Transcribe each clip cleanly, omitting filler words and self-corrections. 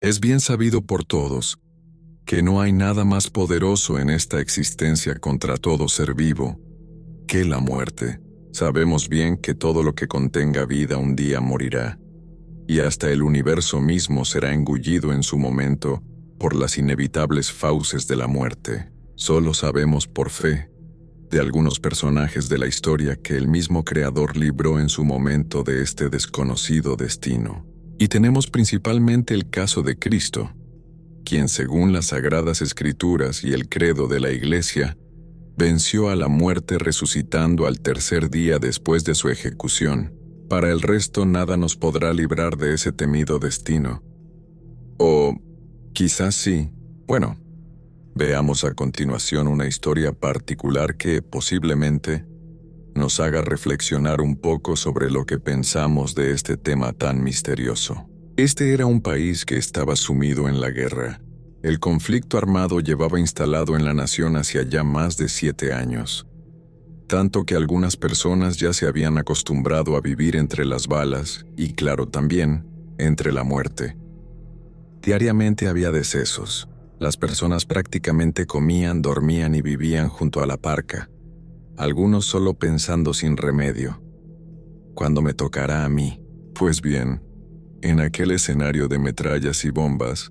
Es bien sabido por todos que no hay nada más poderoso en esta existencia contra todo ser vivo que la muerte. Sabemos bien que todo lo que contenga vida un día morirá, y hasta el universo mismo será engullido en su momento por las inevitables fauces de la muerte. Solo sabemos por fe de algunos personajes de la historia que el mismo Creador libró en su momento de este desconocido destino. Y tenemos principalmente el caso de Cristo, quien según las Sagradas Escrituras y el credo de la Iglesia, venció a la muerte resucitando al tercer día después de su ejecución. Para el resto nada nos podrá librar de ese temido destino. O quizás sí. Bueno, veamos a continuación una historia particular que, posiblemente, nos haga reflexionar un poco sobre lo que pensamos de este tema tan misterioso. Este era un país que estaba sumido en la guerra. El conflicto armado llevaba instalado en la nación hacía ya más de 7 años. Tanto que algunas personas ya se habían acostumbrado a vivir entre las balas y, claro, también, entre la muerte. Diariamente había decesos. Las personas prácticamente comían, dormían y vivían junto a la parca, algunos solo pensando sin remedio: ¿cuándo me tocará a mí? Pues bien, en aquel escenario de metrallas y bombas,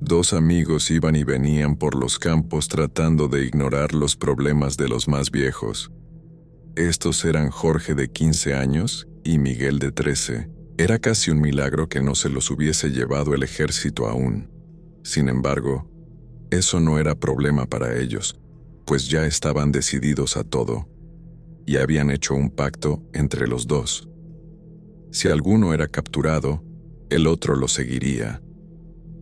2 amigos iban y venían por los campos tratando de ignorar los problemas de los más viejos. Estos eran Jorge de 15 años y Miguel de 13. Era casi un milagro que no se los hubiese llevado el ejército aún. Sin embargo, eso no era problema para ellos, pues ya estaban decididos a todo, y habían hecho un pacto entre los dos. Si alguno era capturado, el otro lo seguiría,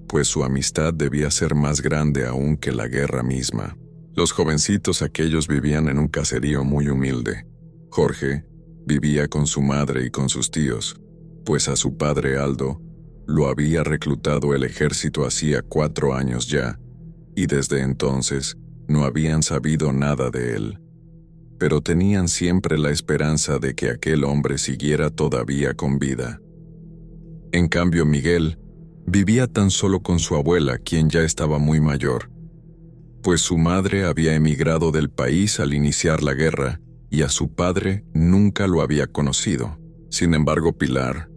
pues su amistad debía ser más grande aún que la guerra misma. Los jovencitos aquellos vivían en un caserío muy humilde. Jorge vivía con su madre y con sus tíos, pues a su padre Aldo lo había reclutado el ejército hacía 4 años ya, y desde entonces no habían sabido nada de él. Pero tenían siempre la esperanza de que aquel hombre siguiera todavía con vida. En cambio, Miguel vivía tan solo con su abuela, quien ya estaba muy mayor, pues su madre había emigrado del país al iniciar la guerra y a su padre nunca lo había conocido. Sin embargo, Pilar,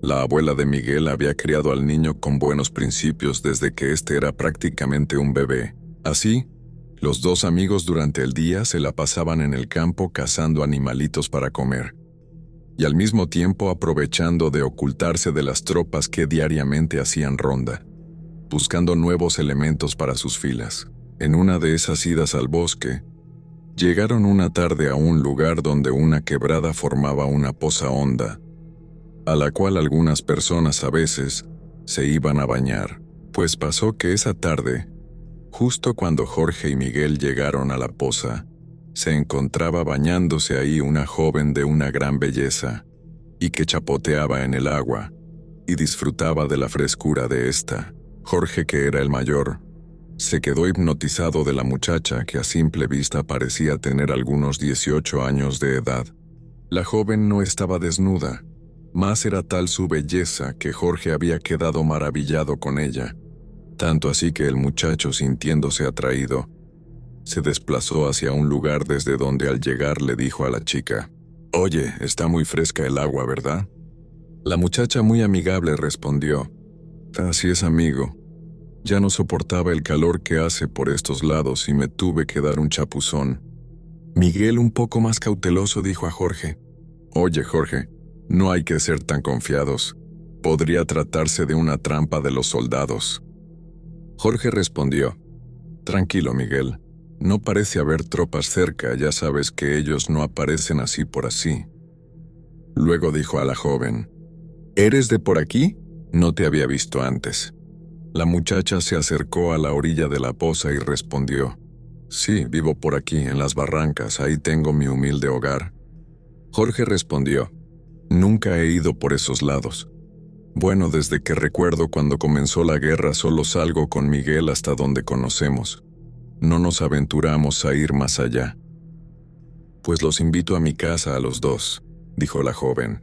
la abuela de Miguel, había criado al niño con buenos principios desde que éste era prácticamente un bebé. Así, los 2 amigos durante el día se la pasaban en el campo cazando animalitos para comer, y al mismo tiempo aprovechando de ocultarse de las tropas que diariamente hacían ronda, buscando nuevos elementos para sus filas. En una de esas idas al bosque, llegaron una tarde a un lugar donde una quebrada formaba una poza honda, a la cual algunas personas a veces se iban a bañar. Pues pasó que esa tarde, justo cuando Jorge y Miguel llegaron a la poza, se encontraba bañándose ahí una joven de una gran belleza, y que chapoteaba en el agua, y disfrutaba de la frescura de esta. Jorge, que era el mayor, se quedó hipnotizado de la muchacha, que a simple vista parecía tener algunos 18 años de edad. La joven no estaba desnuda, mas era tal su belleza que Jorge había quedado maravillado con ella, tanto así que el muchacho, sintiéndose atraído, se desplazó hacia un lugar desde donde al llegar le dijo a la chica: «Oye, está muy fresca el agua, ¿verdad?». La muchacha, muy amigable, respondió: «Así es, amigo. Ya no soportaba el calor que hace por estos lados y me tuve que dar un chapuzón». Miguel, un poco más cauteloso, dijo a Jorge: «Oye, Jorge, no hay que ser tan confiados. Podría tratarse de una trampa de los soldados». Jorge respondió: «Tranquilo, Miguel. No parece haber tropas cerca, ya sabes que ellos no aparecen así por así». Luego dijo a la joven: «¿Eres de por aquí? No te había visto antes». La muchacha se acercó a la orilla de la poza y respondió: «Sí, vivo por aquí, en las barrancas, ahí tengo mi humilde hogar». Jorge respondió: «Nunca he ido por esos lados. Bueno, desde que recuerdo cuando comenzó la guerra solo salgo con Miguel hasta donde conocemos. No nos aventuramos a ir más allá». «Pues los invito a mi casa a los 2», dijo la joven.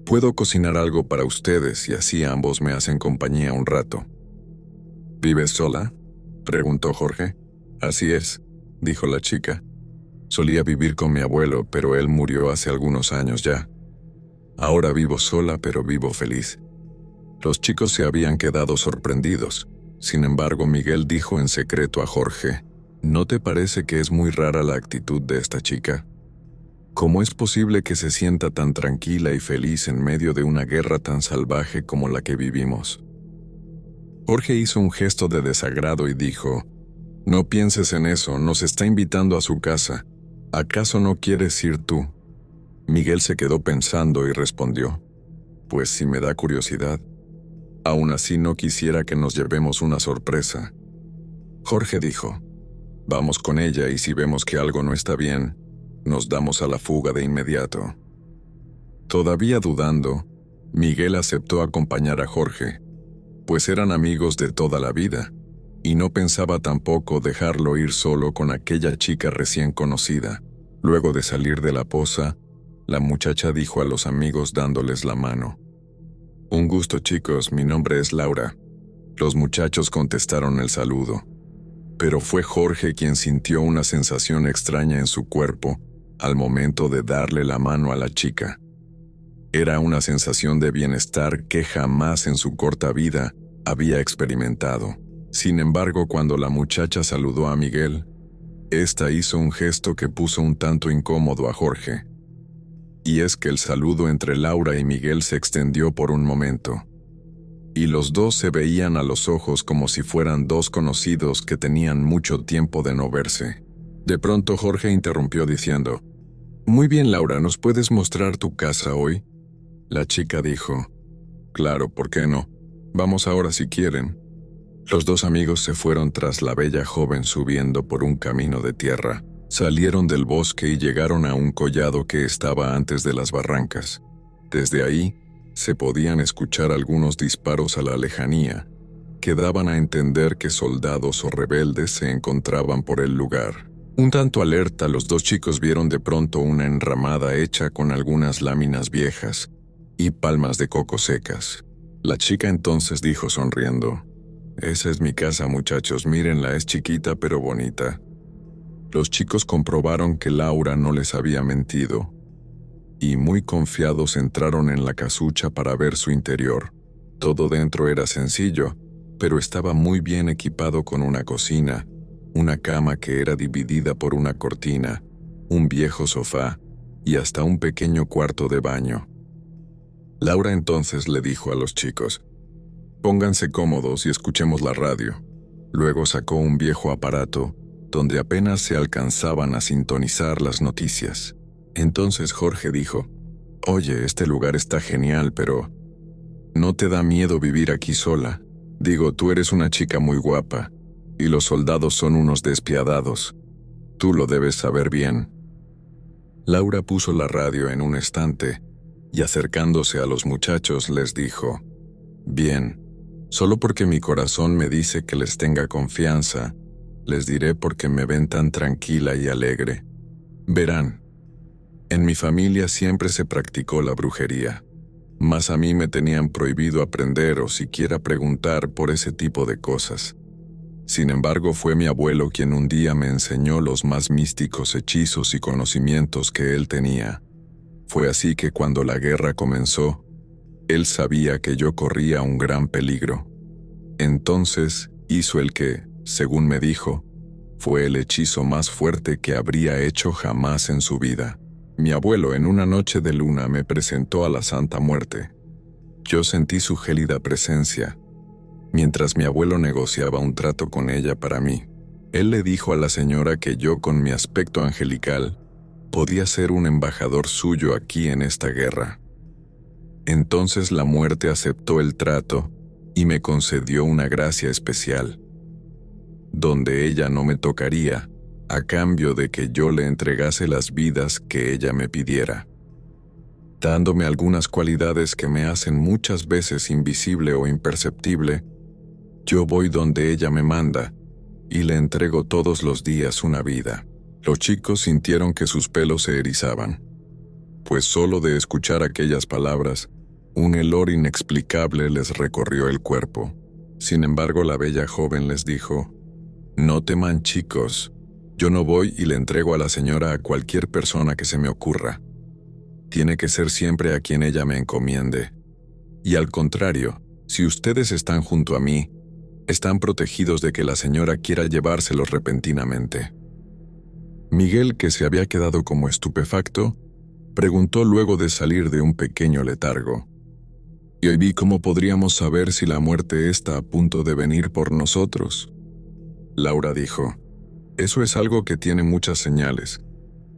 «Puedo cocinar algo para ustedes y así ambos me hacen compañía un rato». ¿Vives sola?, preguntó Jorge. Así es, dijo la chica. Solía vivir con mi abuelo, pero él murió hace algunos años ya. Ahora vivo sola, pero vivo feliz. Los chicos se habían quedado sorprendidos. Sin embargo, Miguel dijo en secreto a Jorge: ¿No te parece que es muy rara la actitud de esta chica? ¿Cómo es posible que se sienta tan tranquila y feliz en medio de una guerra tan salvaje como la que vivimos? Jorge hizo un gesto de desagrado y dijo: No pienses en eso, nos está invitando a su casa. ¿Acaso no quieres ir tú? Miguel se quedó pensando y respondió: Pues sí me da curiosidad. Aún así no quisiera que nos llevemos una sorpresa. Jorge dijo: Vamos con ella y si vemos que algo no está bien, nos damos a la fuga de inmediato. Todavía dudando, Miguel aceptó acompañar a Jorge, pues eran amigos de toda la vida, y no pensaba tampoco dejarlo ir solo con aquella chica recién conocida. Luego de salir de la poza, la muchacha dijo a los amigos dándoles la mano: Un gusto, chicos, mi nombre es Laura. Los muchachos contestaron el saludo, pero fue Jorge quien sintió una sensación extraña en su cuerpo al momento de darle la mano a la chica. Era una sensación de bienestar que jamás en su corta vida había experimentado. Sin embargo, cuando la muchacha saludó a Miguel, ésta hizo un gesto que puso un tanto incómodo a Jorge. Y es que el saludo entre Laura y Miguel se extendió por un momento, y los dos se veían a los ojos como si fueran dos conocidos que tenían mucho tiempo de no verse. De pronto Jorge interrumpió diciendo: Muy bien, Laura, ¿nos puedes mostrar tu casa hoy? La chica dijo: Claro, ¿por qué no? Vamos ahora si quieren. Los dos amigos se fueron tras la bella joven subiendo por un camino de tierra. Salieron del bosque y llegaron a un collado que estaba antes de las barrancas. Desde ahí, se podían escuchar algunos disparos a la lejanía, que daban a entender que soldados o rebeldes se encontraban por el lugar. Un tanto alerta, los dos chicos vieron de pronto una enramada hecha con algunas láminas viejas y palmas de coco secas. La chica entonces dijo sonriendo: Esa es mi casa, muchachos, mírenla, es chiquita pero bonita. Los chicos comprobaron que Laura no les había mentido, y muy confiados entraron en la casucha para ver su interior. Todo dentro era sencillo, pero estaba muy bien equipado con una cocina, una cama que era dividida por una cortina, un viejo sofá y hasta un pequeño cuarto de baño. Laura entonces le dijo a los chicos: Pónganse cómodos y escuchemos la radio. Luego sacó un viejo aparato donde apenas se alcanzaban a sintonizar las noticias. Entonces Jorge dijo: Oye, este lugar está genial, pero ¿no te da miedo vivir aquí sola? Digo, tú eres una chica muy guapa, y los soldados son unos despiadados. Tú lo debes saber bien. Laura puso la radio en un estante, y acercándose a los muchachos les dijo: Bien, solo porque mi corazón me dice que les tenga confianza, les diré porque me ven tan tranquila y alegre. Verán, en mi familia siempre se practicó la brujería, mas a mí me tenían prohibido aprender o siquiera preguntar por ese tipo de cosas. Sin embargo, fue mi abuelo quien un día me enseñó los más místicos hechizos y conocimientos que él tenía. Fue así que cuando la guerra comenzó, él sabía que yo corría un gran peligro. Entonces hizo el que, según me dijo, fue el hechizo más fuerte que habría hecho jamás en su vida. Mi abuelo en una noche de luna me presentó a la Santa Muerte. Yo sentí su gélida presencia, mientras mi abuelo negociaba un trato con ella para mí. Él le dijo a la señora que yo con mi aspecto angelical podía ser un embajador suyo aquí en esta guerra. Entonces la muerte aceptó el trato y me concedió una gracia especial, donde ella no me tocaría, a cambio de que yo le entregase las vidas que ella me pidiera, dándome algunas cualidades que me hacen muchas veces invisible o imperceptible. Yo voy donde ella me manda, y le entrego todos los días una vida. Los chicos sintieron que sus pelos se erizaban, pues solo de escuchar aquellas palabras, un helor inexplicable les recorrió el cuerpo. Sin embargo, la bella joven les dijo: «No teman, chicos. Yo no voy y le entrego a la señora a cualquier persona que se me ocurra. Tiene que ser siempre a quien ella me encomiende. Y al contrario, si ustedes están junto a mí, están protegidos de que la señora quiera llevárselos repentinamente». Miguel, que se había quedado como estupefacto, preguntó luego de salir de un pequeño letargo: «¿Y hoy cómo podríamos saber si la muerte está a punto de venir por nosotros?». Laura dijo: «Eso es algo que tiene muchas señales,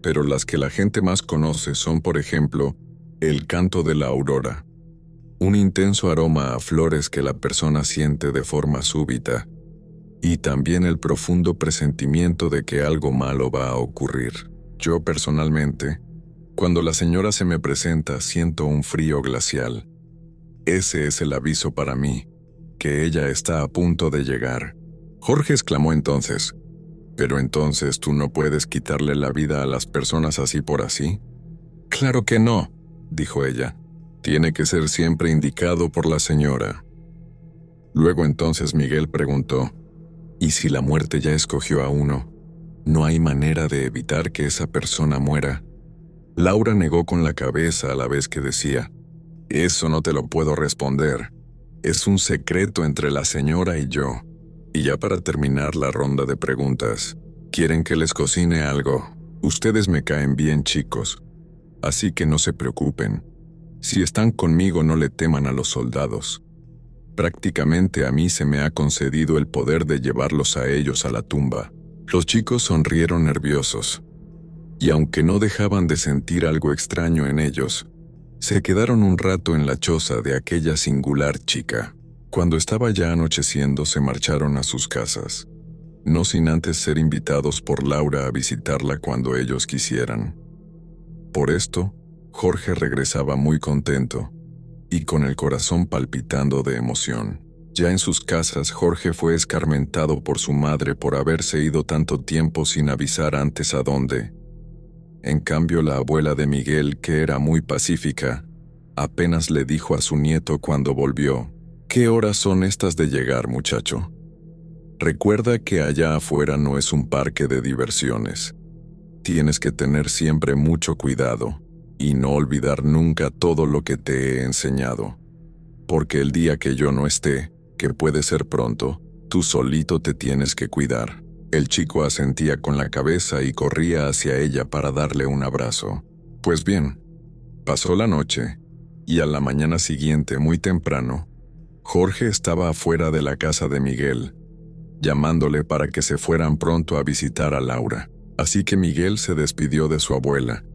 pero las que la gente más conoce son, por ejemplo, el canto de la aurora, un intenso aroma a flores que la persona siente de forma súbita, y también el profundo presentimiento de que algo malo va a ocurrir. Yo personalmente, cuando la señora se me presenta, siento un frío glacial. Ese es el aviso para mí, que ella está a punto de llegar». Jorge exclamó entonces: «¿Pero entonces tú no puedes quitarle la vida a las personas así por así?». «Claro que no», dijo ella. «Tiene que ser siempre indicado por la señora». Luego entonces Miguel preguntó: «¿Y si la muerte ya escogió a uno? ¿No hay manera de evitar que esa persona muera?». Laura negó con la cabeza a la vez que decía: «Eso no te lo puedo responder. Es un secreto entre la señora y yo». Y ya para terminar la ronda de preguntas: «¿Quieren que les cocine algo? Ustedes me caen bien, chicos. Así que no se preocupen. Si están conmigo, no le teman a los soldados. Prácticamente a mí se me ha concedido el poder de llevarlos a ellos a la tumba». Los chicos sonrieron nerviosos, y aunque no dejaban de sentir algo extraño en ellos, se quedaron un rato en la choza de aquella singular chica. Cuando estaba ya anocheciendo, se marcharon a sus casas, no sin antes ser invitados por Laura a visitarla cuando ellos quisieran. Por esto, Jorge regresaba muy contento y con el corazón palpitando de emoción. Ya en sus casas, Jorge fue escarmentado por su madre por haberse ido tanto tiempo sin avisar antes a dónde. En cambio, la abuela de Miguel, que era muy pacífica, apenas le dijo a su nieto cuando volvió: «¿Qué horas son estas de llegar, muchacho? Recuerda que allá afuera no es un parque de diversiones. Tienes que tener siempre mucho cuidado y no olvidar nunca todo lo que te he enseñado. Porque el día que yo no esté, que puede ser pronto, tú solito te tienes que cuidar». El chico asentía con la cabeza y corría hacia ella para darle un abrazo. Pues bien, pasó la noche, y a la mañana siguiente, muy temprano, Jorge estaba afuera de la casa de Miguel, llamándole para que se fueran pronto a visitar a Laura. Así que Miguel se despidió de su abuela,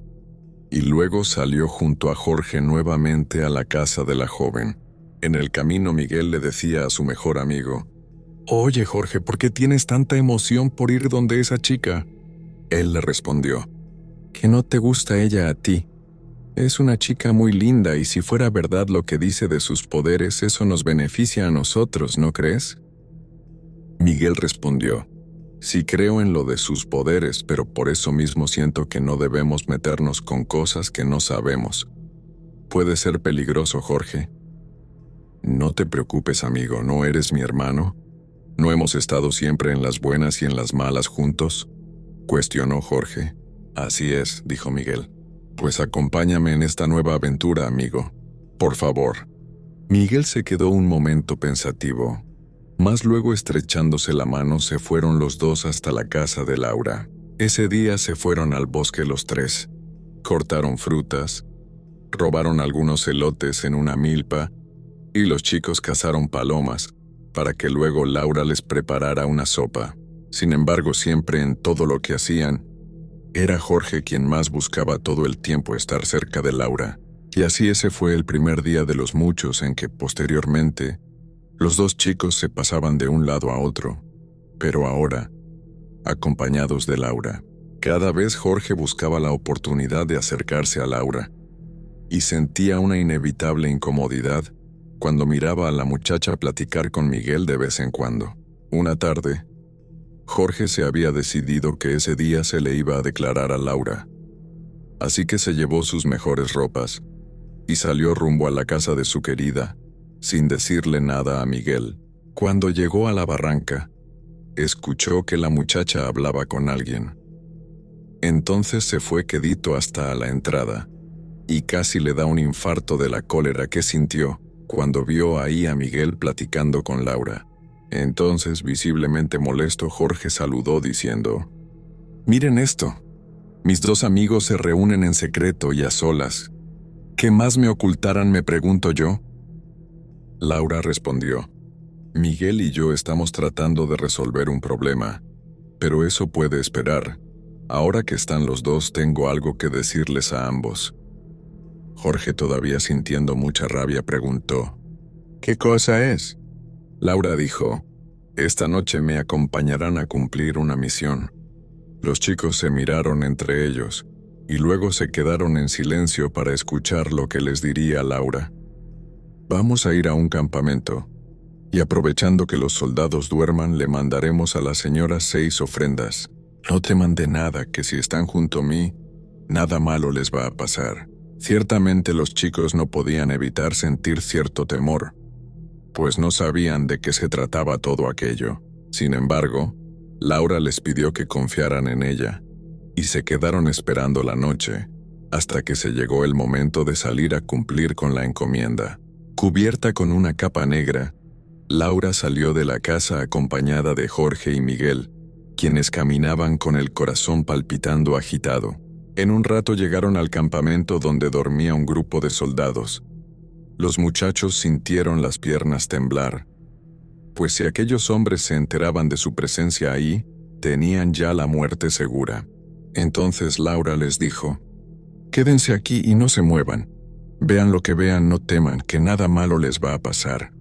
y luego salió junto a Jorge nuevamente a la casa de la joven. En el camino, Miguel le decía a su mejor amigo: «Oye, Jorge, ¿por qué tienes tanta emoción por ir donde esa chica?». Él le respondió: «Que no te gusta ella a ti. Es una chica muy linda y si fuera verdad lo que dice de sus poderes, eso nos beneficia a nosotros, ¿no crees?». Miguel respondió: «Sí creo en lo de sus poderes, pero por eso mismo siento que no debemos meternos con cosas que no sabemos. Puede ser peligroso, Jorge». «No te preocupes, amigo, ¿no eres mi hermano? ¿No hemos estado siempre en las buenas y en las malas juntos?», cuestionó Jorge. «Así es», dijo Miguel. «Pues acompáñame en esta nueva aventura, amigo. Por favor». Miguel se quedó un momento pensativo, mas luego, estrechándose la mano, se fueron los dos hasta la casa de Laura. Ese día se fueron al bosque los tres. Cortaron frutas, robaron algunos elotes en una milpa, y los chicos cazaron palomas, para que luego Laura les preparara una sopa. Sin embargo, siempre en todo lo que hacían, era Jorge quien más buscaba todo el tiempo estar cerca de Laura. Y así ese fue el primer día de los muchos en que, posteriormente, los dos chicos se pasaban de un lado a otro, pero ahora, acompañados de Laura. Cada vez Jorge buscaba la oportunidad de acercarse a Laura, y sentía una inevitable incomodidad cuando miraba a la muchacha platicar con Miguel de vez en cuando. Una tarde, Jorge se había decidido que ese día se le iba a declarar a Laura, así que se llevó sus mejores ropas y salió rumbo a la casa de su querida, sin decirle nada a Miguel. Cuando llegó a la barranca, escuchó que la muchacha hablaba con alguien. Entonces se fue quedito hasta la entrada, y casi le da un infarto de la cólera que sintió cuando vio ahí a Miguel platicando con Laura. Entonces, visiblemente molesto, Jorge saludó diciendo: «Miren esto. Mis dos amigos se reúnen en secreto y a solas. ¿Qué más me ocultarán, me pregunto yo?». Laura respondió: «Miguel y yo estamos tratando de resolver un problema, pero eso puede esperar. Ahora que están los dos, tengo algo que decirles a ambos». Jorge, todavía sintiendo mucha rabia, preguntó: «¿Qué cosa es?». Laura dijo: «Esta noche me acompañarán a cumplir una misión». Los chicos se miraron entre ellos, y luego se quedaron en silencio para escuchar lo que les diría Laura. «Vamos a ir a un campamento, y aprovechando que los soldados duerman, le mandaremos a la señora 6 ofrendas. No teman de nada, que si están junto a mí, nada malo les va a pasar». Ciertamente los chicos no podían evitar sentir cierto temor, pues no sabían de qué se trataba todo aquello. Sin embargo, Laura les pidió que confiaran en ella, y se quedaron esperando la noche, hasta que se llegó el momento de salir a cumplir con la encomienda. Cubierta con una capa negra, Laura salió de la casa acompañada de Jorge y Miguel, quienes caminaban con el corazón palpitando agitado. En un rato llegaron al campamento donde dormía un grupo de soldados. Los muchachos sintieron las piernas temblar, pues si aquellos hombres se enteraban de su presencia ahí, tenían ya la muerte segura. Entonces Laura les dijo: «Quédense aquí y no se muevan. Vean lo que vean, no teman, que nada malo les va a pasar».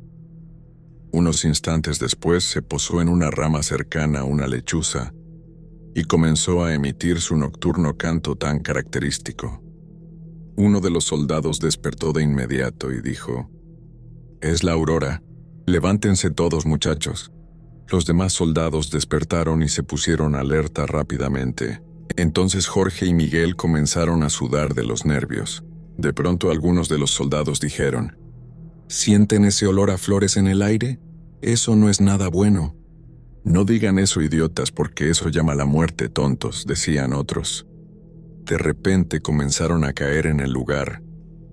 Unos instantes después se posó en una rama cercana una lechuza y comenzó a emitir su nocturno canto tan característico. Uno de los soldados despertó de inmediato y dijo: «Es la aurora. Levántense todos, muchachos». Los demás soldados despertaron y se pusieron alerta rápidamente. Entonces Jorge y Miguel comenzaron a sudar de los nervios. De pronto algunos de los soldados dijeron: «¿Sienten ese olor a flores en el aire? Eso no es nada bueno». «No digan eso, idiotas, porque eso llama la muerte, tontos», decían otros. De repente comenzaron a caer en el lugar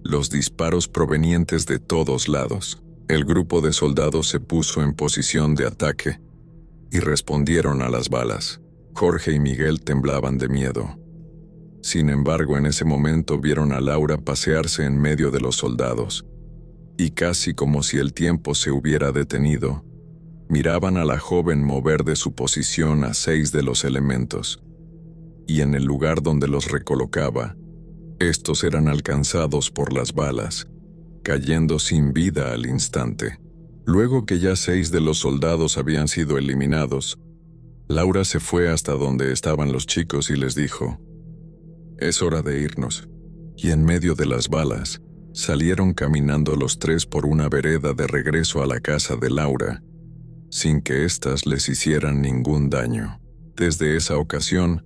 los disparos provenientes de todos lados. El grupo de soldados se puso en posición de ataque y respondieron a las balas. Jorge y Miguel temblaban de miedo. Sin embargo, en ese momento vieron a Laura pasearse en medio de los soldados, y casi como si el tiempo se hubiera detenido, miraban a la joven mover de su posición a 6 de los elementos, y en el lugar donde los recolocaba, estos eran alcanzados por las balas, cayendo sin vida al instante. Luego que ya 6 de los soldados habían sido eliminados, Laura se fue hasta donde estaban los chicos y les dijo: «Es hora de irnos». Y en medio de las balas, salieron caminando los 3 por una vereda de regreso a la casa de Laura, sin que éstas les hicieran ningún daño. Desde esa ocasión,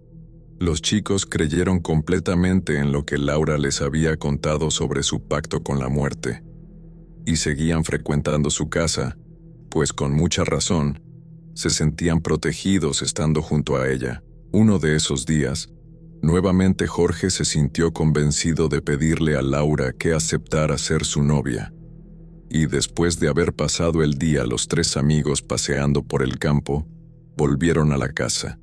los chicos creyeron completamente en lo que Laura les había contado sobre su pacto con la muerte, y seguían frecuentando su casa, pues con mucha razón, se sentían protegidos estando junto a ella. Uno de esos días, nuevamente Jorge se sintió convencido de pedirle a Laura que aceptara ser su novia, y después de haber pasado el día los 3 amigos paseando por el campo, volvieron a la casa.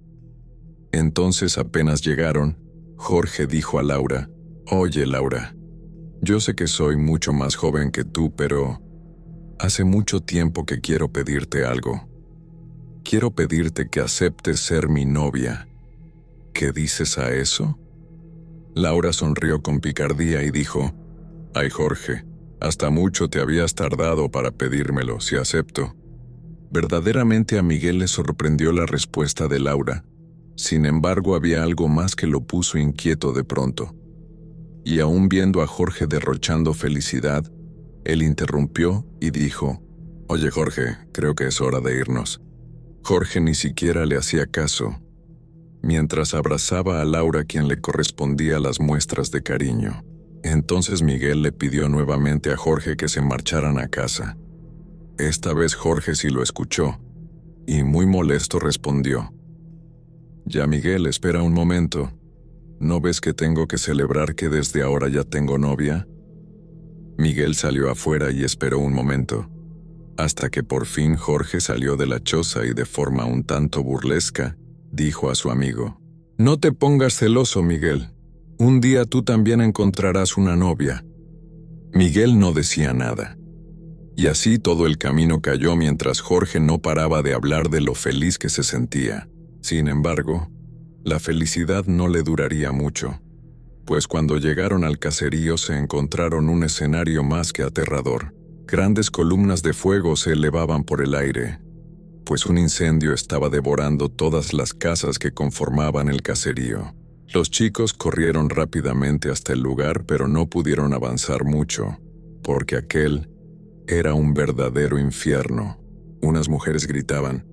Entonces apenas llegaron, Jorge dijo a Laura: «Oye, Laura, yo sé que soy mucho más joven que tú, pero hace mucho tiempo que quiero pedirte algo. Quiero pedirte que aceptes ser mi novia. ¿Qué dices a eso?». Laura sonrió con picardía y dijo: «Ay, Jorge, hasta mucho te habías tardado para pedírmelo, si acepto». Verdaderamente a Miguel le sorprendió la respuesta de Laura. Sin embargo, había algo más que lo puso inquieto de pronto. Y aún viendo a Jorge derrochando felicidad, él interrumpió y dijo: «Oye, Jorge, creo que es hora de irnos». Jorge ni siquiera le hacía caso, mientras abrazaba a Laura, quien le correspondía las muestras de cariño. Entonces Miguel le pidió nuevamente a Jorge que se marcharan a casa. Esta vez Jorge sí lo escuchó, y muy molesto respondió: «Ya, Miguel, espera un momento. ¿No ves que tengo que celebrar que desde ahora ya tengo novia?» Miguel salió afuera y esperó un momento, hasta que por fin Jorge salió de la choza y de forma un tanto burlesca, dijo a su amigo: «No te pongas celoso, Miguel. Un día tú también encontrarás una novia». Miguel no decía nada. Y así todo el camino cayó mientras Jorge no paraba de hablar de lo feliz que se sentía. Sin embargo, la felicidad no le duraría mucho, pues cuando llegaron al caserío se encontraron un escenario más que aterrador. Grandes columnas de fuego se elevaban por el aire, pues un incendio estaba devorando todas las casas que conformaban el caserío. Los chicos corrieron rápidamente hasta el lugar, pero no pudieron avanzar mucho, porque aquel era un verdadero infierno. Unas mujeres gritaban: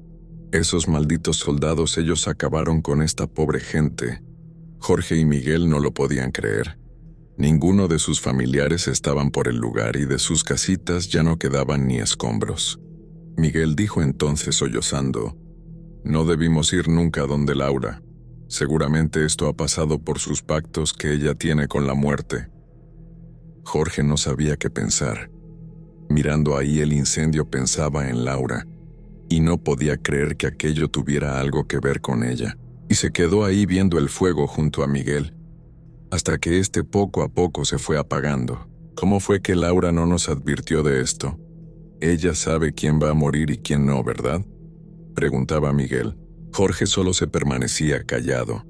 «Esos malditos soldados, ellos acabaron con esta pobre gente». Jorge y Miguel no lo podían creer. Ninguno de sus familiares estaban por el lugar y de sus casitas ya no quedaban ni escombros. Miguel dijo entonces sollozando: «No debimos ir nunca donde Laura. Seguramente esto ha pasado por sus pactos que ella tiene con la muerte». Jorge no sabía qué pensar. Mirando ahí el incendio pensaba en Laura, y no podía creer que aquello tuviera algo que ver con ella, y se quedó ahí viendo el fuego junto a Miguel, hasta que este poco a poco se fue apagando. ¿Cómo fue que Laura no nos advirtió de esto? Ella sabe quién va a morir y quién no, ¿verdad?, preguntaba Miguel. Jorge solo se permanecía callado,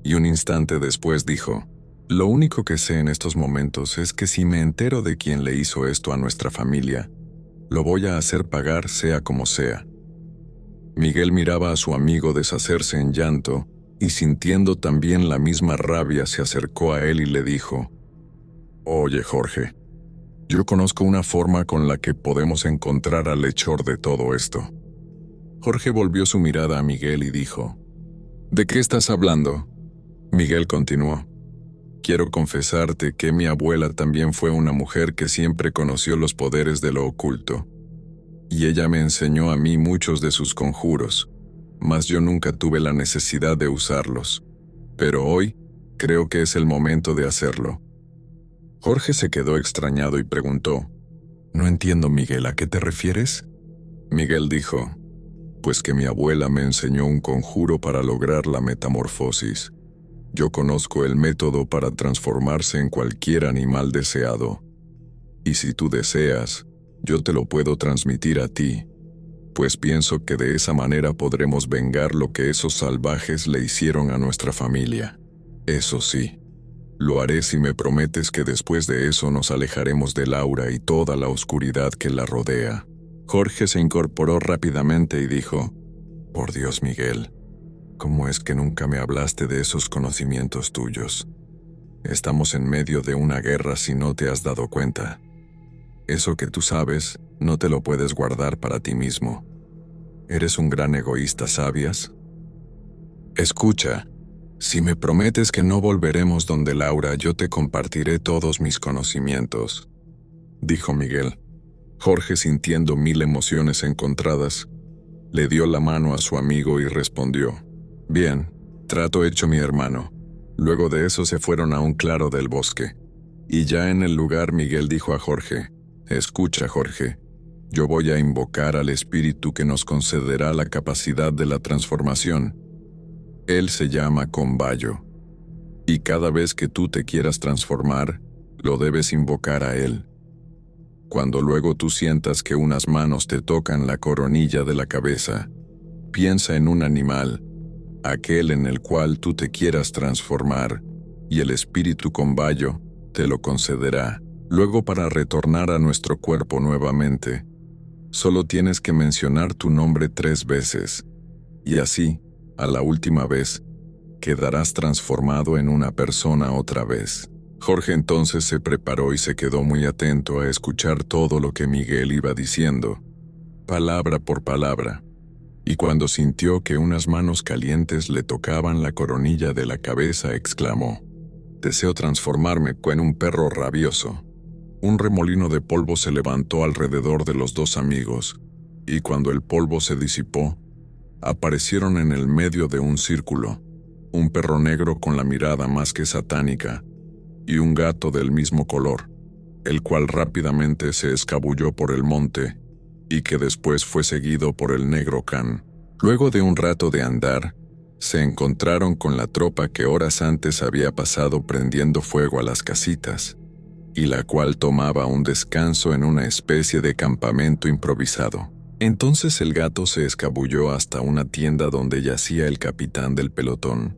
y un instante después dijo: «Lo único que sé en estos momentos es que si me entero de quién le hizo esto a nuestra familia, lo voy a hacer pagar sea como sea». Miguel miraba a su amigo deshacerse en llanto, y sintiendo también la misma rabia se acercó a él y le dijo: «Oye, Jorge, yo conozco una forma con la que podemos encontrar al hechor de todo esto». Jorge volvió su mirada a Miguel y dijo: «¿De qué estás hablando?». Miguel continuó: «Quiero confesarte que mi abuela también fue una mujer que siempre conoció los poderes de lo oculto, y ella me enseñó a mí muchos de sus conjuros, mas yo nunca tuve la necesidad de usarlos. Pero hoy creo que es el momento de hacerlo». Jorge se quedó extrañado y preguntó: «No entiendo, Miguel, ¿a qué te refieres?». Miguel dijo: «Pues que mi abuela me enseñó un conjuro para lograr la metamorfosis. Yo conozco el método para transformarse en cualquier animal deseado. Y si tú deseas, yo te lo puedo transmitir a ti, pues pienso que de esa manera podremos vengar lo que esos salvajes le hicieron a nuestra familia. Eso sí, lo haré si me prometes que después de eso nos alejaremos de Laura y toda la oscuridad que la rodea». Jorge se incorporó rápidamente y dijo: «Por Dios, Miguel, ¿cómo es que nunca me hablaste de esos conocimientos tuyos? Estamos en medio de una guerra si no te has dado cuenta. Eso que tú sabes, no te lo puedes guardar para ti mismo. Eres un gran egoísta, ¿sabías? Escucha, si me prometes que no volveremos donde Laura, yo te compartiré todos mis conocimientos», dijo Miguel. Jorge, sintiendo mil emociones encontradas, le dio la mano a su amigo y respondió: «Bien, trato hecho, mi hermano». Luego de eso se fueron a un claro del bosque, y ya en el lugar Miguel dijo a Jorge: «Escucha, Jorge, yo voy a invocar al espíritu que nos concederá la capacidad de la transformación. Él se llama Combayo, y cada vez que tú te quieras transformar, lo debes invocar a él. Cuando luego tú sientas que unas manos te tocan la coronilla de la cabeza, piensa en un animal, aquel en el cual tú te quieras transformar, y el espíritu Combayo te lo concederá. Luego, para retornar a nuestro cuerpo nuevamente, solo tienes que mencionar tu nombre 3 veces, y así, a la última vez, quedarás transformado en una persona otra vez». Jorge entonces se preparó y se quedó muy atento a escuchar todo lo que Miguel iba diciendo, palabra por palabra, y cuando sintió que unas manos calientes le tocaban la coronilla de la cabeza, exclamó: «Deseo transformarme en un perro rabioso». Un remolino de polvo se levantó alrededor de los dos amigos, y cuando el polvo se disipó, aparecieron en el medio de un círculo, un perro negro con la mirada más que satánica, y un gato del mismo color, el cual rápidamente se escabulló por el monte, y que después fue seguido por el negro can. Luego de un rato de andar, se encontraron con la tropa que horas antes había pasado prendiendo fuego a las casitas, y la cual tomaba un descanso en una especie de campamento improvisado. Entonces el gato se escabulló hasta una tienda donde yacía el capitán del pelotón,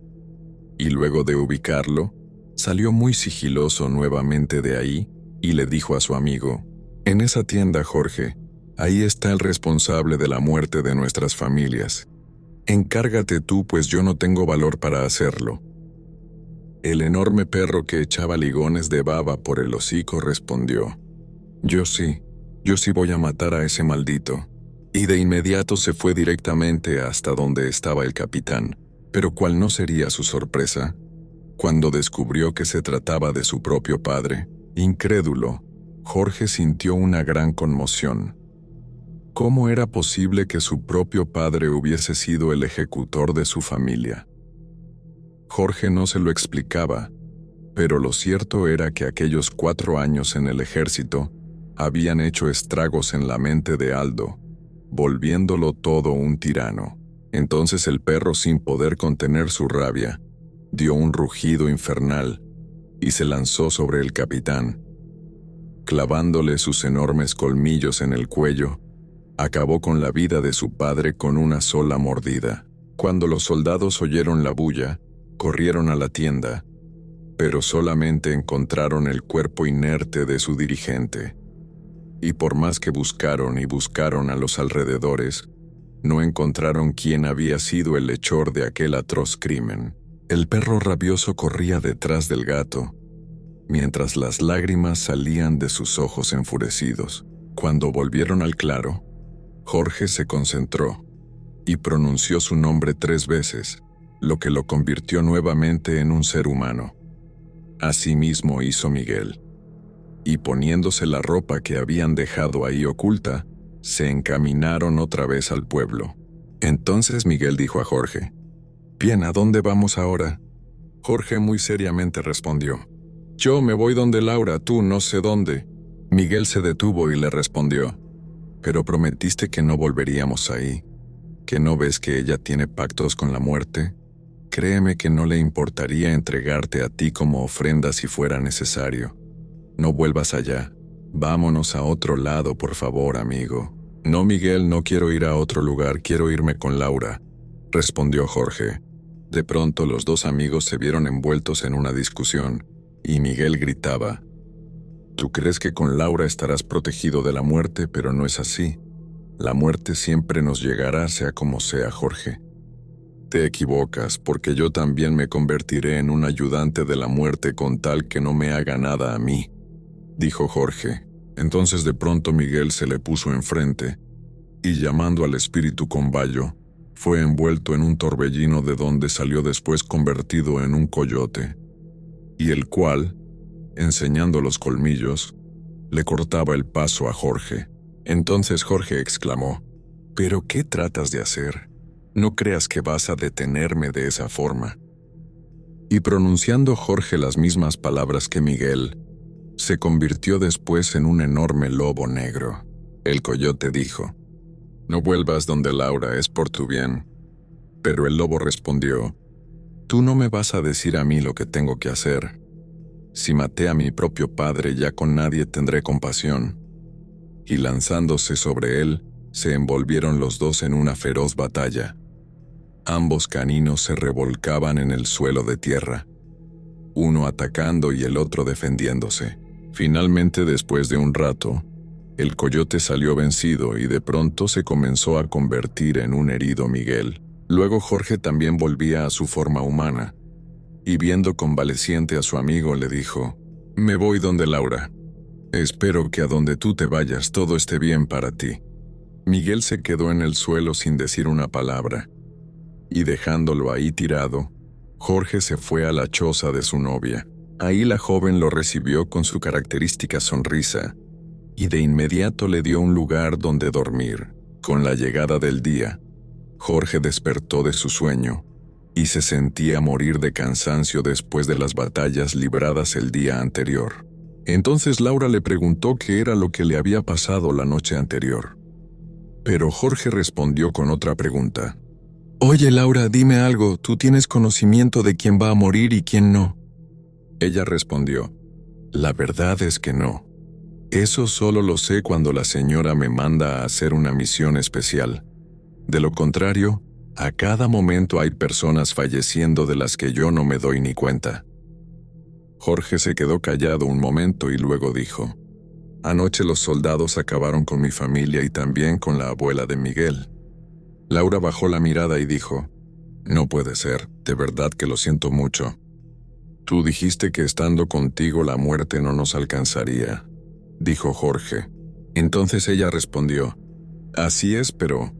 y luego de ubicarlo, salió muy sigiloso nuevamente de ahí y le dijo a su amigo: «En esa tienda, Jorge, ahí está el responsable de la muerte de nuestras familias. Encárgate tú, pues yo no tengo valor para hacerlo». El enorme perro que echaba ligones de baba por el hocico respondió: yo sí voy a matar a ese maldito». Y de inmediato se fue directamente hasta donde estaba el capitán. Pero ¿cuál no sería su sorpresa cuando descubrió que se trataba de su propio padre? Incrédulo, Jorge sintió una gran conmoción. ¿Cómo era posible que su propio padre hubiese sido el ejecutor de su familia? Jorge no se lo explicaba, pero lo cierto era que aquellos 4 años en el ejército habían hecho estragos en la mente de Aldo, volviéndolo todo un tirano. Entonces el perro, sin poder contener su rabia, dio un rugido infernal y se lanzó sobre el capitán. Clavándole sus enormes colmillos en el cuello, acabó con la vida de su padre con una sola mordida. Cuando los soldados oyeron la bulla, corrieron a la tienda, pero solamente encontraron el cuerpo inerte de su dirigente. Y por más que buscaron y buscaron a los alrededores, no encontraron quién había sido el hechor de aquel atroz crimen. El perro rabioso corría detrás del gato, mientras las lágrimas salían de sus ojos enfurecidos. Cuando volvieron al claro, Jorge se concentró y pronunció su nombre 3 veces, lo que lo convirtió nuevamente en un ser humano. Asimismo hizo Miguel, y poniéndose la ropa que habían dejado ahí oculta, se encaminaron otra vez al pueblo. Entonces Miguel dijo a Jorge: «Bien, ¿a dónde vamos ahora?». Jorge muy seriamente respondió: «Yo me voy donde Laura, tú no sé dónde». Miguel se detuvo y le respondió: «Pero prometiste que no volveríamos ahí. ¿Que no ves que ella tiene pactos con la muerte? Créeme que no le importaría entregarte a ti como ofrenda si fuera necesario. No vuelvas allá. Vámonos a otro lado, por favor, amigo». «No, Miguel, no quiero ir a otro lugar, quiero irme con Laura», respondió Jorge. De pronto los dos amigos se vieron envueltos en una discusión, y Miguel gritaba: «Tú crees que con Laura estarás protegido de la muerte, pero no es así. La muerte siempre nos llegará, sea como sea, Jorge». «Te equivocas, porque yo también me convertiré en un ayudante de la muerte con tal que no me haga nada a mí», dijo Jorge. Entonces de pronto Miguel se le puso enfrente, y llamando al espíritu Combayo, fue envuelto en un torbellino de donde salió después convertido en un coyote, y el cual, enseñando los colmillos, le cortaba el paso a Jorge. Entonces Jorge exclamó: «¿Pero qué tratas de hacer? No creas que vas a detenerme de esa forma». Y pronunciando Jorge las mismas palabras que Miguel, se convirtió después en un enorme lobo negro. El coyote dijo: «No vuelvas donde Laura, es por tu bien». Pero el lobo respondió: «Tú no me vas a decir a mí lo que tengo que hacer. Si maté a mi propio padre, ya con nadie tendré compasión». Y lanzándose sobre él, se envolvieron los dos en una feroz batalla. Ambos caninos se revolcaban en el suelo de tierra, uno atacando y el otro defendiéndose. Finalmente, después de un rato, el coyote salió vencido y de pronto se comenzó a convertir en un herido Miguel. Luego Jorge también volvía a su forma humana, y viendo convaleciente a su amigo le dijo: «Me voy donde Laura. Espero que a donde tú te vayas todo esté bien para ti». Miguel se quedó en el suelo sin decir una palabra, y dejándolo ahí tirado, Jorge se fue a la choza de su novia. Ahí la joven lo recibió con su característica sonrisa y de inmediato le dio un lugar donde dormir. Con la llegada del día, Jorge despertó de su sueño y se sentía morir de cansancio después de las batallas libradas el día anterior. Entonces Laura le preguntó qué era lo que le había pasado la noche anterior. Pero Jorge respondió con otra pregunta. «Oye, Laura, dime algo, ¿tú tienes conocimiento de quién va a morir y quién no?» Ella respondió, «La verdad es que no. Eso solo lo sé cuando la señora me manda a hacer una misión especial. De lo contrario, a cada momento hay personas falleciendo de las que yo no me doy ni cuenta». Jorge se quedó callado un momento y luego dijo, «Anoche los soldados acabaron con mi familia y también con la abuela de Miguel». Laura bajó la mirada y dijo, «No puede ser, de verdad que lo siento mucho. Tú dijiste que estando contigo la muerte no nos alcanzaría», dijo Jorge. Entonces ella respondió, «Así es, pero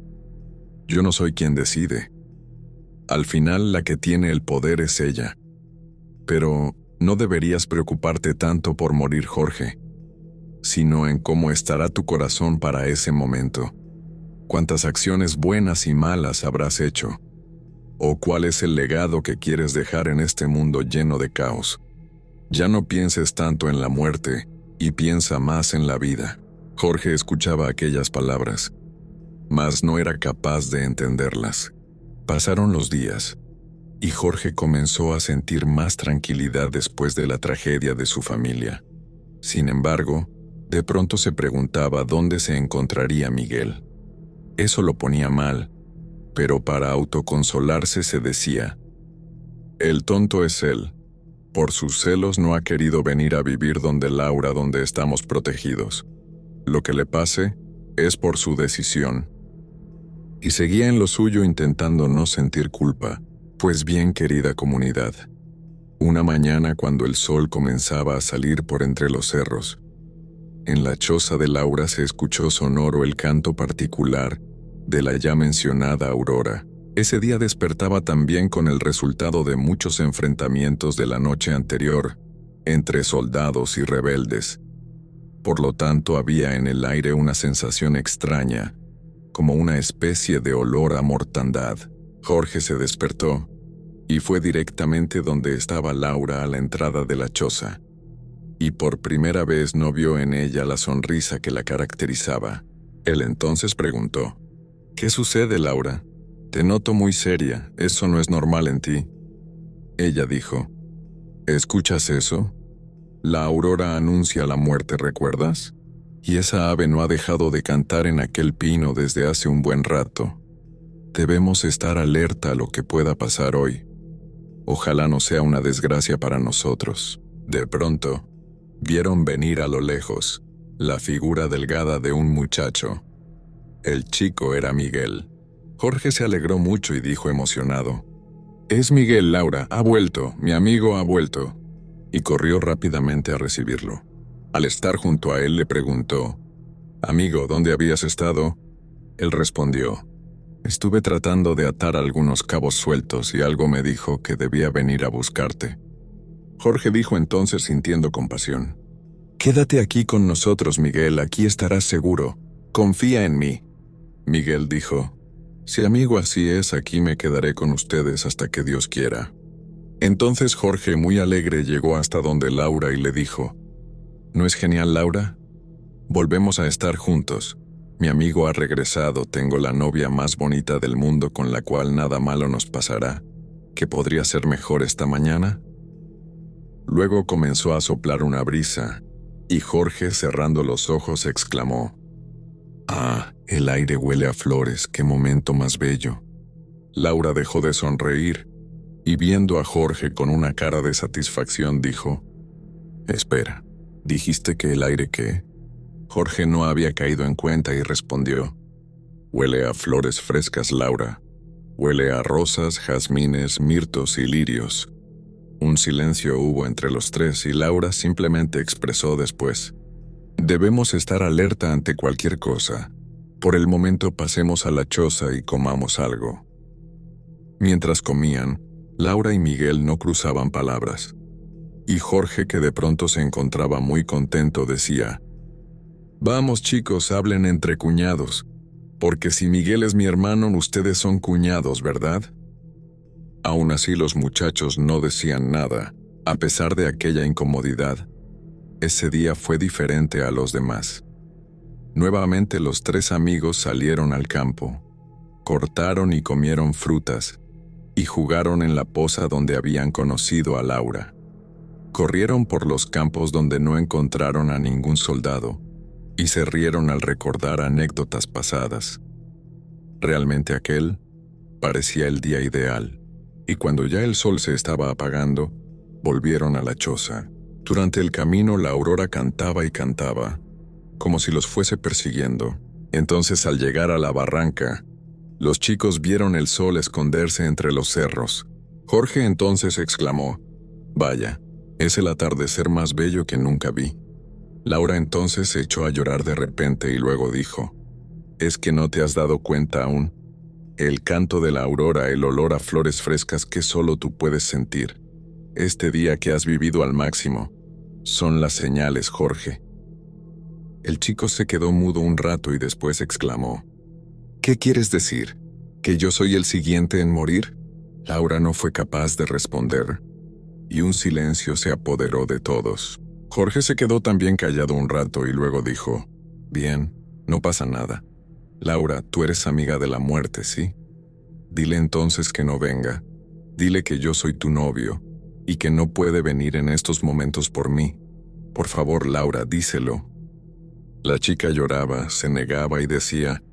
yo no soy quien decide. Al final la que tiene el poder es ella. Pero no deberías preocuparte tanto por morir, Jorge, sino en cómo estará tu corazón para ese momento. ¿Cuántas acciones buenas y malas habrás hecho? ¿O cuál es el legado que quieres dejar en este mundo lleno de caos? Ya no pienses tanto en la muerte y piensa más en la vida». Jorge escuchaba aquellas palabras, mas no era capaz de entenderlas. Pasaron los días, y Jorge comenzó a sentir más tranquilidad después de la tragedia de su familia. Sin embargo, de pronto se preguntaba dónde se encontraría Miguel. Eso lo ponía mal, pero para autoconsolarse se decía, «El tonto es él. Por sus celos no ha querido venir a vivir donde Laura, donde estamos protegidos. Lo que le pase es por su decisión». Y seguía en lo suyo intentando no sentir culpa. Pues bien, querida comunidad, una mañana cuando el sol comenzaba a salir por entre los cerros, en la choza de Laura se escuchó sonoro el canto particular de la ya mencionada Aurora. Ese día despertaba también con el resultado de muchos enfrentamientos de la noche anterior entre soldados y rebeldes. Por lo tanto, había en el aire una sensación extraña, como una especie de olor a mortandad. Jorge se despertó y fue directamente donde estaba Laura a la entrada de la choza, y por primera vez no vio en ella la sonrisa que la caracterizaba. Él entonces preguntó, «¿Qué sucede, Laura? Te noto muy seria, eso no es normal en ti». Ella dijo, «¿Escuchas eso? La aurora anuncia la muerte, ¿recuerdas? Y esa ave no ha dejado de cantar en aquel pino desde hace un buen rato. Debemos estar alerta a lo que pueda pasar hoy. Ojalá no sea una desgracia para nosotros». De pronto, vieron venir a lo lejos la figura delgada de un muchacho. El chico era Miguel. Jorge se alegró mucho y dijo emocionado, «Es Miguel, Laura, ha vuelto, mi amigo ha vuelto», y corrió rápidamente a recibirlo. Al estar junto a él le preguntó, «Amigo, ¿dónde habías estado?» Él respondió, «Estuve tratando de atar algunos cabos sueltos y algo me dijo que debía venir a buscarte». Jorge dijo entonces sintiendo compasión, «Quédate aquí con nosotros, Miguel, aquí estarás seguro. Confía en mí». Miguel dijo, «Si amigo así es, aquí me quedaré con ustedes hasta que Dios quiera». Entonces Jorge, muy alegre, llegó hasta donde Laura y le dijo, «¿No es genial, Laura? Volvemos a estar juntos. Mi amigo ha regresado, tengo la novia más bonita del mundo con la cual nada malo nos pasará. ¿Qué podría ser mejor esta mañana?». Luego comenzó a soplar una brisa, y Jorge, cerrando los ojos, exclamó, «Ah, el aire huele a flores, qué momento más bello». Laura dejó de sonreír, y viendo a Jorge con una cara de satisfacción dijo, «Espera, ¿dijiste que el aire qué?». Jorge no había caído en cuenta y respondió, «Huele a flores frescas, Laura. Huele a rosas, jazmines, mirtos y lirios». Un silencio hubo entre los tres y Laura simplemente expresó después, «Debemos estar alerta ante cualquier cosa. Por el momento pasemos a la choza y comamos algo». Mientras comían, Laura y Miguel no cruzaban palabras. Y Jorge, que de pronto se encontraba muy contento, decía: «Vamos chicos, hablen entre cuñados, porque si Miguel es mi hermano, ustedes son cuñados, ¿verdad?». Aún así los muchachos no decían nada, a pesar de aquella incomodidad. Ese día fue diferente a los demás. Nuevamente los tres amigos salieron al campo, cortaron y comieron frutas, y jugaron en la poza donde habían conocido a Laura. Corrieron por los campos donde no encontraron a ningún soldado, y se rieron al recordar anécdotas pasadas. Realmente aquel parecía el día ideal, y cuando ya el sol se estaba apagando, volvieron a la choza. Durante el camino la aurora cantaba y cantaba, como si los fuese persiguiendo. Entonces, al llegar a la barranca, los chicos vieron el sol esconderse entre los cerros. Jorge entonces exclamó: «Vaya, es el atardecer más bello que nunca vi». Laura entonces se echó a llorar de repente y luego dijo: «¿Es que no te has dado cuenta aún? El canto de la aurora, el olor a flores frescas que solo tú puedes sentir. Este día que has vivido al máximo, son las señales, Jorge». El chico se quedó mudo un rato y después exclamó: «¿Qué quieres decir? ¿Que yo soy el siguiente en morir?». Laura no fue capaz de responder, y un silencio se apoderó de todos. Jorge se quedó también callado un rato y luego dijo: «Bien, no pasa nada. Laura, tú eres amiga de la muerte, ¿sí? Dile entonces que no venga. Dile que yo soy tu novio, y que no puede venir en estos momentos por mí. Por favor, Laura, díselo». La chica lloraba, se negaba y decía: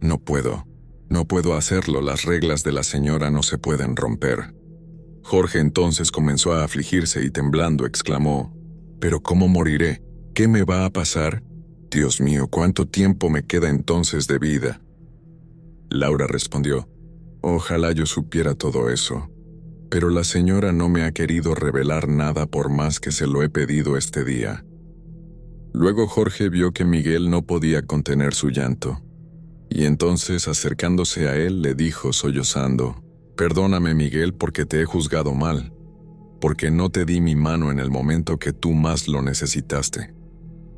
«No puedo hacerlo, las reglas de la señora no se pueden romper». Jorge entonces comenzó a afligirse y temblando exclamó: «¿Pero cómo moriré? ¿Qué me va a pasar? Dios mío, ¿cuánto tiempo me queda entonces de vida?». Laura respondió: «Ojalá yo supiera todo eso, pero la señora no me ha querido revelar nada por más que se lo he pedido este día». Luego Jorge vio que Miguel no podía contener su llanto, y entonces acercándose a él le dijo sollozando: «Perdóname, Miguel, porque te he juzgado mal, porque no te di mi mano en el momento que tú más lo necesitaste.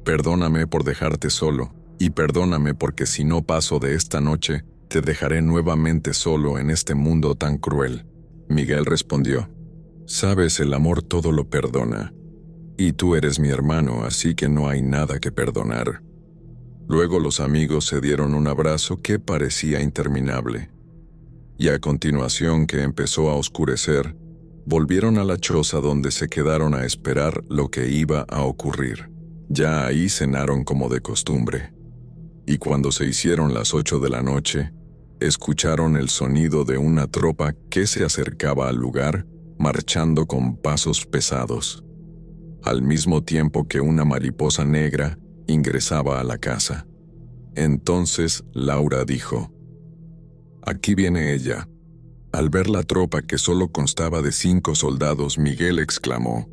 Perdóname por dejarte solo, y perdóname porque si no paso de esta noche, te dejaré nuevamente solo en este mundo tan cruel». Miguel respondió: «Sabes, el amor todo lo perdona, y tú eres mi hermano, así que no hay nada que perdonar». Luego los amigos se dieron un abrazo que parecía interminable, y a continuación que empezó a oscurecer, volvieron a la choza donde se quedaron a esperar lo que iba a ocurrir. Ya ahí cenaron como de costumbre, y cuando se hicieron las 8 de la noche, escucharon el sonido de una tropa que se acercaba al lugar, marchando con pasos pesados, al mismo tiempo que una mariposa negra ingresaba a la casa. Entonces Laura dijo: «Aquí viene ella». Al ver la tropa, que solo constaba de 5 soldados, Miguel exclamó: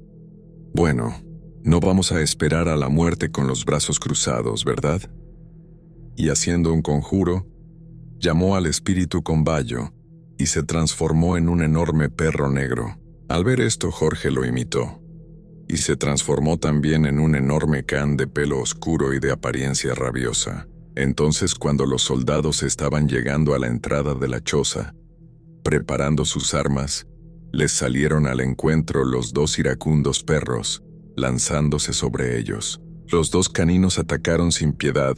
«Bueno, no vamos a esperar a la muerte con los brazos cruzados, ¿verdad?». Y haciendo un conjuro, llamó al espíritu con Bayo, y se transformó en un enorme perro negro. Al ver esto, Jorge lo imitó, y se transformó también en un enorme can de pelo oscuro y de apariencia rabiosa. Entonces, cuando los soldados estaban llegando a la entrada de la choza, preparando sus armas, les salieron al encuentro los 2 iracundos perros, lanzándose sobre ellos. Los 2 caninos atacaron sin piedad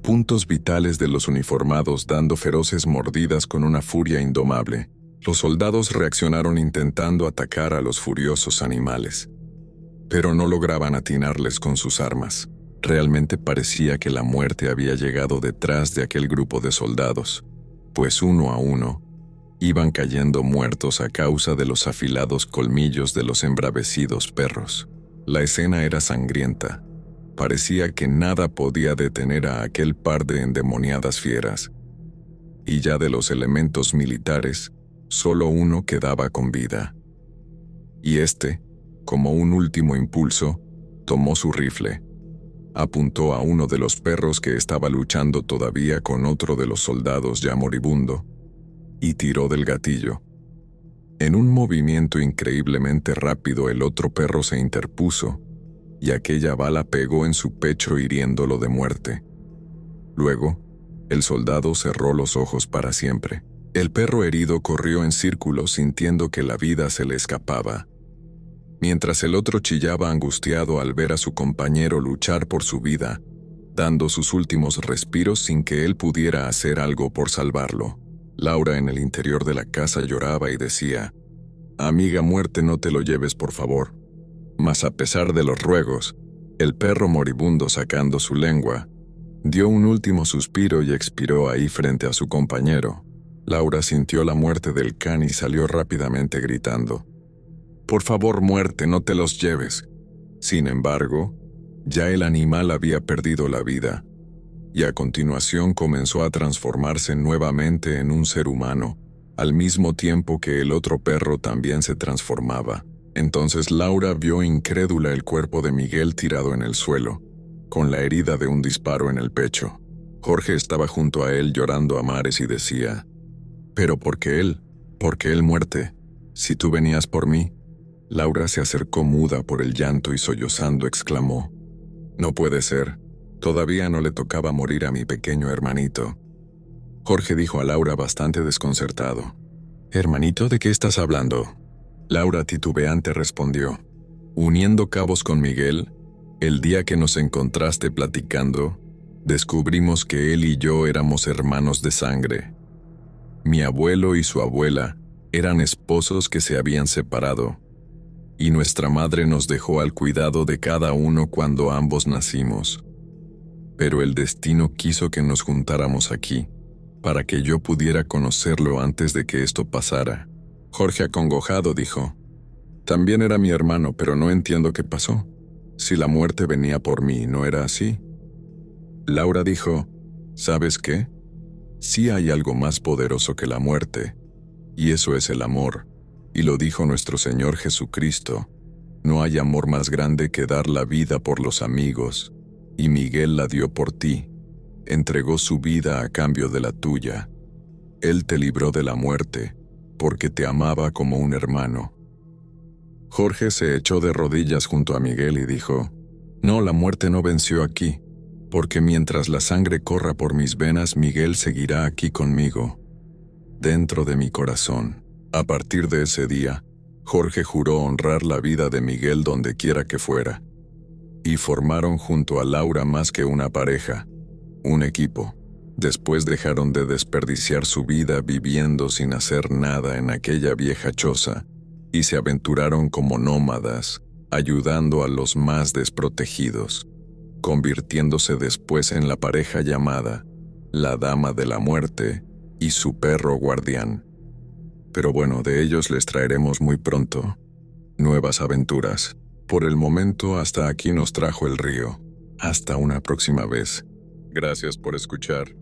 puntos vitales de los uniformados, dando feroces mordidas con una furia indomable. Los soldados reaccionaron intentando atacar a los furiosos animales, pero no lograban atinarles con sus armas. Realmente parecía que la muerte había llegado detrás de aquel grupo de soldados, pues uno a uno iban cayendo muertos a causa de los afilados colmillos de los embravecidos perros. La escena era sangrienta. Parecía que nada podía detener a aquel par de endemoniadas fieras, y ya de los elementos militares, solo uno quedaba con vida. Y este, como un último impulso, tomó su rifle, apuntó a uno de los perros que estaba luchando todavía con otro de los soldados ya moribundo, y tiró del gatillo. En un movimiento increíblemente rápido, el otro perro se interpuso, y aquella bala pegó en su pecho hiriéndolo de muerte. Luego, el soldado cerró los ojos para siempre. El perro herido corrió en círculos sintiendo que la vida se le escapaba, mientras el otro chillaba angustiado al ver a su compañero luchar por su vida, dando sus últimos respiros sin que él pudiera hacer algo por salvarlo. Laura en el interior de la casa lloraba y decía: «Amiga muerte, no te lo lleves por favor». Mas a pesar de los ruegos, el perro moribundo, sacando su lengua, dio un último suspiro y expiró ahí frente a su compañero. Laura sintió la muerte del can y salió rápidamente gritando: «Por favor, muerte, no te los lleves». Sin embargo, ya el animal había perdido la vida, y a continuación comenzó a transformarse nuevamente en un ser humano, al mismo tiempo que el otro perro también se transformaba. Entonces Laura vio incrédula el cuerpo de Miguel tirado en el suelo, con la herida de un disparo en el pecho. Jorge estaba junto a él llorando a mares y decía: «¿Pero por qué él? ¿Por qué él muerte? Si tú venías por mí». Laura se acercó muda por el llanto y sollozando exclamó: «No puede ser, todavía no le tocaba morir a mi pequeño hermanito». Jorge dijo a Laura bastante desconcertado: «¿Hermanito, de qué estás hablando?». Laura titubeante respondió: «Uniendo cabos con Miguel, el día que nos encontraste platicando, descubrimos que él y yo éramos hermanos de sangre. Mi abuelo y su abuela eran esposos que se habían separado, y nuestra madre nos dejó al cuidado de cada uno cuando ambos nacimos. Pero el destino quiso que nos juntáramos aquí, para que yo pudiera conocerlo antes de que esto pasara». Jorge, acongojado, dijo: «También era mi hermano, pero no entiendo qué pasó. Si la muerte venía por mí, ¿no era así?». Laura dijo: «¿Sabes qué? Sí hay algo más poderoso que la muerte, y eso es el amor, y lo dijo nuestro Señor Jesucristo: no hay amor más grande que dar la vida por los amigos, y Miguel la dio por ti, entregó su vida a cambio de la tuya. Él te libró de la muerte, porque te amaba como un hermano». Jorge se echó de rodillas junto a Miguel y dijo: «No, la muerte no venció aquí, porque mientras la sangre corra por mis venas, Miguel seguirá aquí conmigo, dentro de mi corazón». A partir de ese día, Jorge juró honrar la vida de Miguel donde quiera que fuera, y formaron junto a Laura más que una pareja, un equipo. Después dejaron de desperdiciar su vida viviendo sin hacer nada en aquella vieja choza, y se aventuraron como nómadas, ayudando a los más desprotegidos, convirtiéndose después en la pareja llamada la Dama de la Muerte y su perro guardián. Pero bueno, de ellos les traeremos muy pronto nuevas aventuras. Por el momento, hasta aquí nos trajo el río. Hasta una próxima vez. Gracias por escuchar.